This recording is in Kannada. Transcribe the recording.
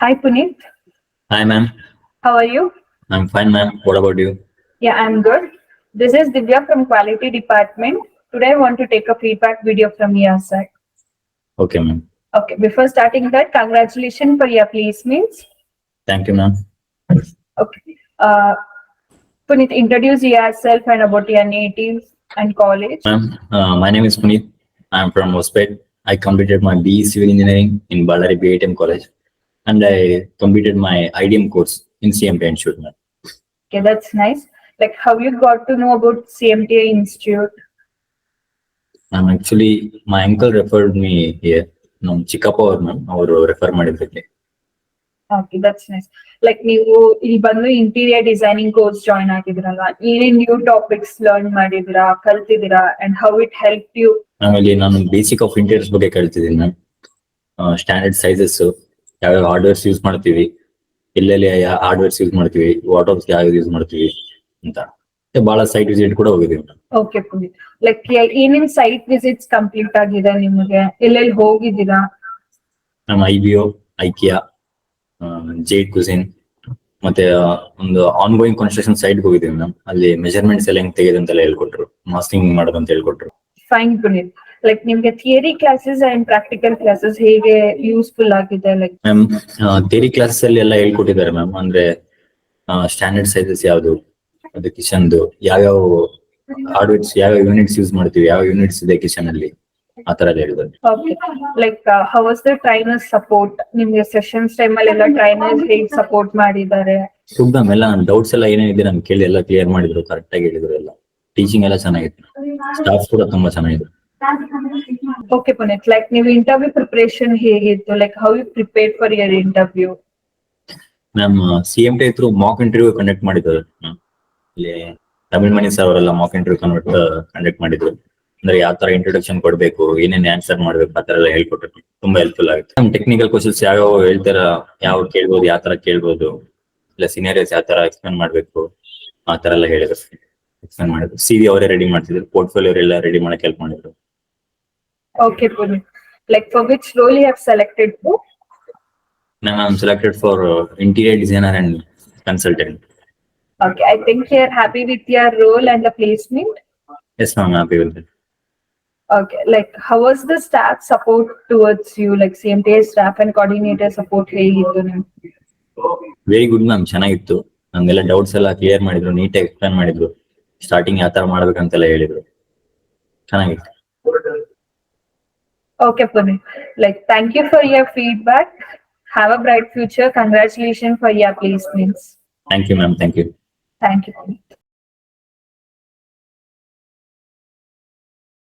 Hi Puneet, Hi, ma'am. how are you? I'm fine, ma'am. What about you? Yeah, I'm good. This is Divya from Quality Department. Today I want to take a feedback video from your side. Okay, ma'am. Okay, before starting that, congratulations for your placements. Thank you, ma'am. Okay. Puneet, introduce yourself and about your native and college. Ma'am, my name is Puneet. I'm from Hospet. I completed my BE Civil Engineering in Ballari BITM College, and I completed my IDM course in CMT Institute, ma'am. Okay, that's nice. Like how you got to know about CMTA Institute? Actually, my uncle referred me here. No, Chikappa ಅವ್ರು ma'am, ಅವರು ರೆಫರ್ ಮಾಡಿದ್ದಕ್ಕೆ. Okay that's nice. ಲೈಕ್ ನೀವು ಇಲ್ಲಿ ಬಂದು ಇಂಟೀರಿಯರ್ ಡಿಸೈನಿಂಗ್ ಕೋರ್ಸ್ ಜಾಯ್ನ್ ಆಗಿದ್ರಲ್ವಾ, ಏನೇನ್ ನ್ಯೂ ಟಾಪಿಕ್ಸ್ ಲರ್ನ್ ಮಾಡಿದಿರಾ, ಕಲ್ತಿದ್ದೀರಾ and how it help you? ಆಮೇಲೆ ನಾನು ಬೇಸಿಕ್ ಆಫ್ ಇಂಟೀರಿಯರ್ಸ್ ಬಗ್ಗೆ ಕಲ್ತಿದ್ದೀನಿ ಮ್ಯಾಮ್. ಸ್ಟ್ಯಾಂಡರ್ಡ್ ಸೈಜಸ್, ಯಾವ್ಯಾವ ಹಾರ್ಡ್ವೇರ್ಸ್ ಯೂಸ್ ಮಾಡ್ತೀವಿ, ಎಲ್ಲೆಲ್ಲಿ ಹಾರ್ಡ್ವೇರ್ಸ್ ಯೂಸ್ ಮಾಡ್ತೀವಿ, ವಾಟರ್ಸ್ ಯಾವ್ದು ಯೂಸ್ ಮಾಡ್ತೀವಿ ಅಂತ. ಬಹಳ ಸೈಟ್ ವಿಸಿಟ್ ಕೂಡ ಹೋಗಿದ್ದೀವಿ ಮ್ಯಾಮ್. ಓಕೆ ಪುನೀತ್, ಲೈಕ್ ಏನೇನ್ ಸೈಟ್ ವಿಸಿಟ್ಸ್ ಕಂಪ್ಲೀಟ್ ಆಗಿದೆ ನಿಮಗೆ, ಎಲ್ಲೆಲ್ಲಿ ಹೋಗಿದ್ದೀರಾ? ನಮ್ಮ IBO, ಐಕಿಯಾ, ಜೇಡ್ ಕುಸಿನ್, ಮತ್ತೆ ಒಂದು ಆನ್ ಗೋಯಿಂಗ್ ಕನ್ಸ್ಟ್ರಕ್ಷನ್ ಸೈಟ್ ಹೋಗಿದ್ದೀವಿ ಮ್ಯಾಮ್. ಅಲ್ಲಿ ಮೆಜರ್ಮೆಂಟ್ಸ್ ಎಲ್ಲ ಹೆಂಗ್ ತೆಗೆದಂತೆಲ್ಲ ಹೇಳ್ಕೊಟ್ರು, ಮಾಸ್ಕಿಂಗ್ ಮಾಡೋದಂತ ಹೇಳ್ಕೊಟ್ರು. ಫೈನ್ ಪುನೀತ್, ಲೈಕ್ ನಿಮ್ಗೆ theory classes and practical classes ಹೇಗೆ ಯೂಸ್ಫುಲ್ ಆಗಿದೆ? ಲೈಕ್ ಮ್ಯಾಮ್, ಥಿಯರಿ ಕ್ಲಾಸಸ್ ಅಲ್ಲಿ ಎಲ್ಲ ಹೇಳ್ಕೊಟ್ಟಿದ್ದಾರೆ ಮ್ಯಾಮ್. ಅಂದ್ರೆ ಸ್ಟ್ಯಾಂಡರ್ಡ್ ಸೈಜಸ್ ಯಾವ್ದು, ಅದು ಕಿಚನ್ದು ಯಾವ್ಯಾವ ಹಾರ್ಡ್ವೇರ್ಸ್, ಯಾವ್ಯಾವ ಯೂನಿಟ್ಸ್ ಯೂಸ್ ಮಾಡ್ತೀವಿ, ಯಾವ ಯೂನಿಟ್ಸ್ ಇದೆ ಕಿಚನ್ ಅಲ್ಲಿ, ಆ ತರ ಎಲ್ಲ ಹೇಳಿದ್ದಾರೆ. Okay, like how was the trainer support? ನಿಮ್ಗೆ ಸೆಷನ್ಸ್ ಟೈಮ್ ಅಲ್ಲಿ ಎಲ್ಲ ಟ್ರೈನರ್ಸ್ ಹೇಗೆ ಸಪೋರ್ಟ್ ಮಾಡಿದ್ದಾರೆ? ಮ್ಯಾಮ್, ಎಲ್ಲ ನನ್ನ ಡೌಟ್ಸ್ ಎಲ್ಲ ಏನೇನಿದೆ ನಮ್ಗೆ ಕೇಳಿ ಎಲ್ಲ ಕ್ಲಿಯರ್ ಮಾಡಿದ್ರು, ಕರೆಕ್ಟ್ ಆಗಿ ಹೇಳಿದ್ರು. ಎಲ್ಲ ಟೀಚಿಂಗ್ ಎಲ್ಲ ಚೆನ್ನಾಗಿತ್ತು, ಸ್ಟಾಫ್ ಕೂಡ ತುಂಬಾ ಚೆನ್ನಾಗಿದ್ರು. ಓಕೆ ಪುನೀತ್, ಲೈಕ್ ನೀವು ಇಂಟರ್ವ್ಯೂ ಪ್ರಿಪರೇಷನ್ ಹೇಗಿತ್ತು? Like how you prepared for your interview? Ma'am, CMT through mock interview conduct ಮಾಡಿದ್ರು ಮ್ಯಾಮ್. ಇಲ್ಲಿ ತಮಿಳ್ ಮಣಿ ಸರ್ ಅವರೆಲ್ಲ ಮಾಕ್ ಇಂಟರ್ವ್ಯೂ ಕಂಡಕ್ಟ್ ಮಾಡಿದ್ರು. ಅಂದ್ರೆ ಯಾವ ತರ ಇಂಟ್ರೊಡಕ್ಷನ್ ಕೊಡ್ಬೇಕು, ಏನೇನ್ ಆನ್ಸರ್ ಮಾಡ್ಬೇಕು, ಆ ತರ ಎಲ್ಲ ಹೇಳ್ಕೊಟ್ರು. ತುಂಬಾ ಹೆಲ್ಪ್ಫುಲ್ ಆಗುತ್ತೆ. ನಮ್ ಟೆಕ್ನಿಕಲ್ ಕ್ವಶನ್ಸ್ ಯಾವ್ಯಾವ ಹೇಳ್ತಾರ, ಯಾವ ಕೇಳ್ಬೋದು, ಯಾವ ತರ ಕೇಳ್ಬೋದು, ಇಲ್ಲ ಸಿನಿಯರ್ಸ್ ಯಾವ ತರ ಎಕ್ಸ್ಪ್ಲೇನ್ ಮಾಡ್ಬೇಕು, ಆ ತರ ಎಲ್ಲ ಹೇಳಿದ್ರು. ಎಕ್ಸ್ಪ್ಲೇನ್ ಮಾಡಿದ್ರು. CV ಅವರೇ ರೆಡಿ ಮಾಡ್ತಿದ್ರು, ಪೋರ್ಟ್ಫೋಲಿಯೋ ಎಲ್ಲ ರೆಡಿ ಮಾಡಕ್ ಹೆಲ್ಪ್ ಮಾಡಿದ್ರು. Okay, Puneet. Like for which role you have selected for? Now I'm selected for interior designer and consultant. Okay, I think you're happy with your role and the placement. Yes, ma'am, I'm happy with it. Okay, like how was the staff support towards you? Like CMTA staff and coordinator support ಹೇಗಿತ್ತು ನಿಮ್ಗೆ? ವೆರಿ ಗುಡ್ ಮ್ಯಾಮ್, ಚೆನ್ನಾಗಿತ್ತು. ನಮ್ಗೆಲ್ಲ ಡೌಟ್ಸ್ ಎಲ್ಲ ಕ್ಲಿಯರ್ ಮಾಡಿದ್ರು, ನೀಟಾಗಿ ಎಕ್ಸ್ಪ್ಲೇನ್ ಮಾಡಿದ್ರು. ಸ್ಟಾರ್ಟಿಂಗ್ ಯಾವ ತರ ಮಾಡ್ಬೇಕಂತೆಲ್ಲ ಹೇಳಿದ್ರು, ಚೆನ್ನಾಗಿತ್ತು. Okay, Puneet. Like thank you for your feedback. Have a bright future. Congratulations for your placements. Thank you, ma'am. Thank you. Thank you, Puneet.